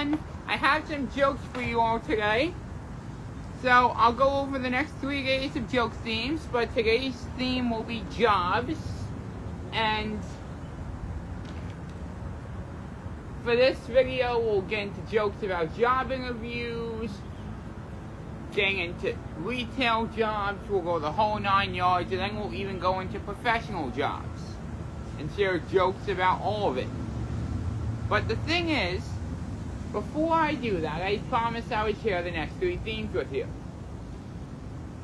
everyone. I have some jokes for you all today. So I'll go over the next 3 days of joke themes, but today's theme will be jobs. And for this video, we'll get into jokes about job interviews, getting into retail jobs, we'll go the whole 9 yards, and then we'll even go into professional jobs and share jokes about all of it. But the thing is, before I do that, I promised I would share the next 3 themes with you,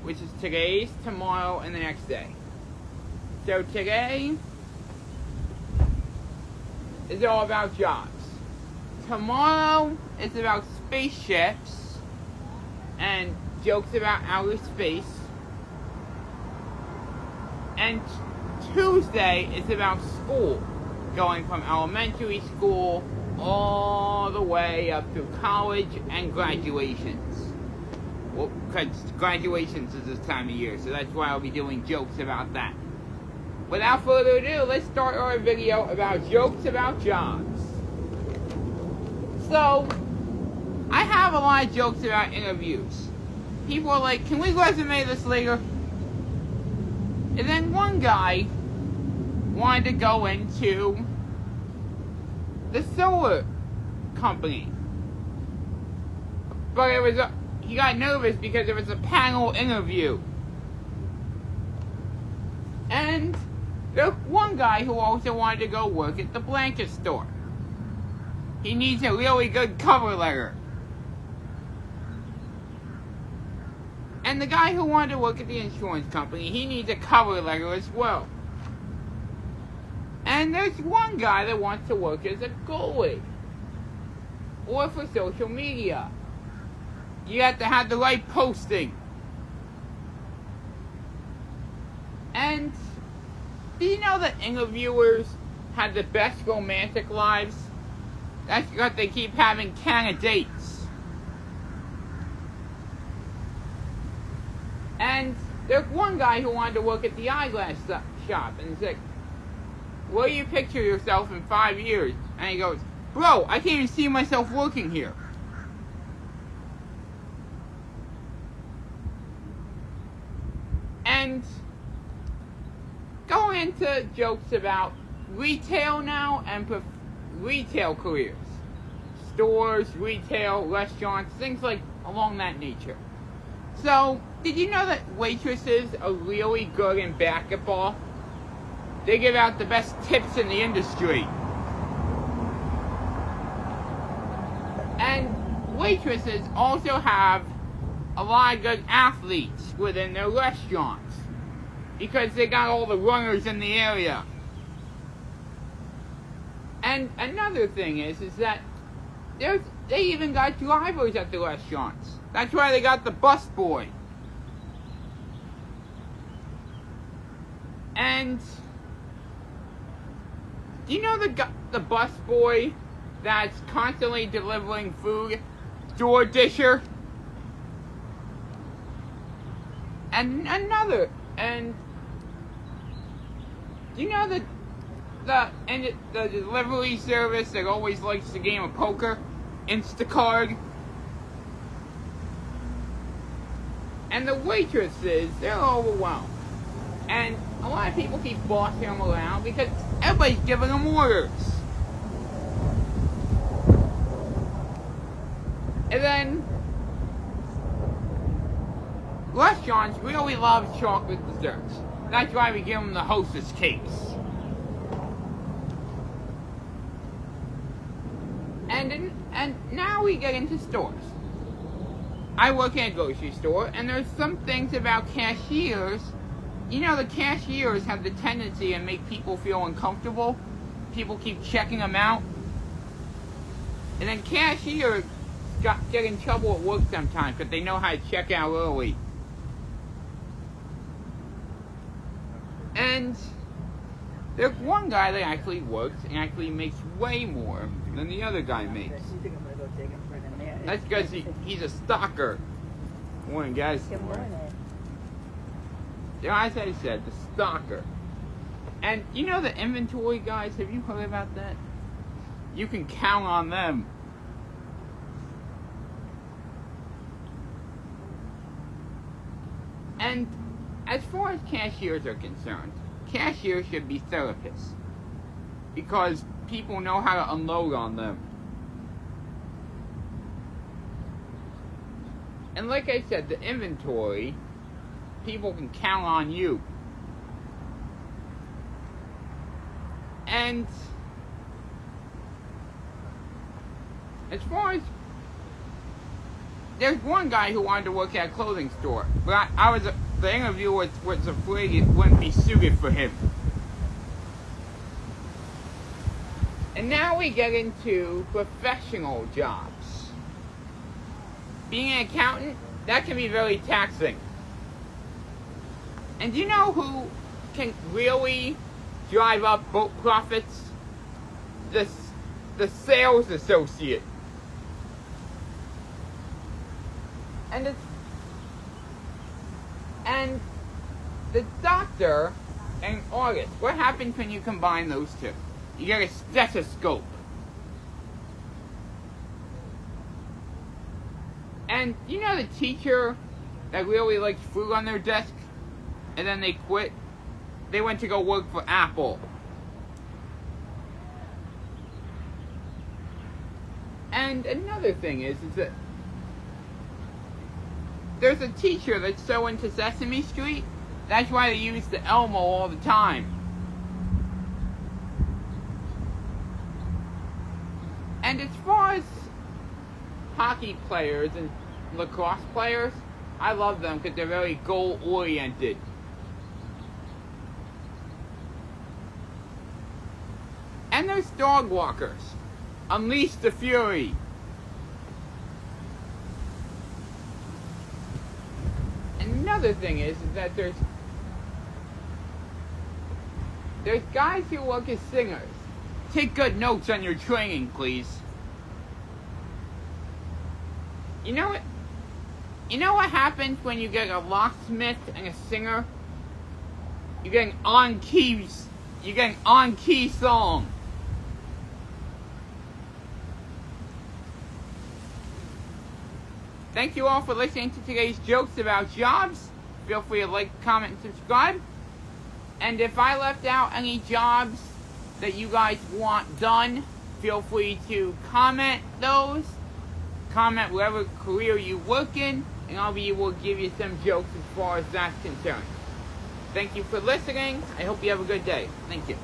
which is today's, tomorrow, and the next day. So today is all about jobs. Tomorrow is about spaceships and jokes about outer space. And Tuesday is about school, going from elementary school all the way up to college and graduations. Well, because graduations is this time of year, so that's why I'll be doing jokes about that. Without further ado, let's start our video about jokes about jobs. So, I have a lot of jokes about interviews. People are like, can we resume this later? And then one guy wanted to go into the solar company. But he got nervous because it was a panel interview. And there's one guy who also wanted to go work at the blanket store. He needs a really good cover letter. And the guy who wanted to work at the insurance company, he needs a cover letter as well. And there's one guy that wants to work as a goalie. Or for social media. You have to have the right posting. And do you know that interviewers have the best romantic lives? That's because they keep having candidates. And there's one guy who wanted to work at the eyeglass shop. And he's like, where do you picture yourself in 5 years? And he goes, bro, I can't even see myself working here. And going into jokes about retail now and retail careers. Stores, retail, restaurants, things like along that nature. So, did you know that waitresses are really good in basketball? They give out the best tips in the industry. And waitresses also have a lot of good athletes within their restaurants because they got all the runners in the area. And another thing is that they even got drivers at the restaurants. That's why they got the bus boy. And do you know the bus boy that's constantly delivering food? Door disher. And do you know the delivery service that always likes the game of poker? Instacart. And the waitresses, they're overwhelmed. And a lot of people keep bossing them around because everybody's giving them orders. And then restaurants really love chocolate desserts. That's why we give them the Hostess cakes. And now we get into stores. I work in a grocery store, and there's some things about cashiers. You know, the cashiers have the tendency to make people feel uncomfortable. People keep checking them out. And then cashiers get in trouble at work sometimes because they know how to check out early. And there's one guy that actually works and actually makes way more than the other guy makes. That's because he's a stalker. Good morning, guys. Good morning. Yeah, as I said, the stalker. And you know the inventory guys, have you heard about that? You can count on them. And as far as cashiers are concerned, cashiers should be therapists because people know how to unload on them. And like I said, the inventory, people can count on you. And as far as, there's one guy who wanted to work at a clothing store, but the interview was afraid it wouldn't be suited for him. And now we get into professional jobs. Being an accountant, that can be very taxing. And do you know who can really drive up boat profits? The sales associate. And the doctor and artist. What happens when you combine those two? You get a stethoscope. And you know the teacher that really likes food on their desk, and then they quit? They went to go work for Apple. And another thing is that there's a teacher that's so into Sesame Street, that's why they use the Elmo all the time. And as far as hockey players and lacrosse players, I love them because they're very goal-oriented. And there's dog walkers. Unleash the fury. And another thing is that there's guys who work as singers. Take good notes on your training, please. You know what? You know what happens when you get a locksmith and a singer? You get an on-key song. Thank you all for listening to today's jokes about jobs. Feel free to like, comment, and subscribe. And if I left out any jobs that you guys want done, feel free to comment those. Comment whatever career you work in, and I'll be able to give you some jokes as far as that's concerned. Thank you for listening. I hope you have a good day. Thank you.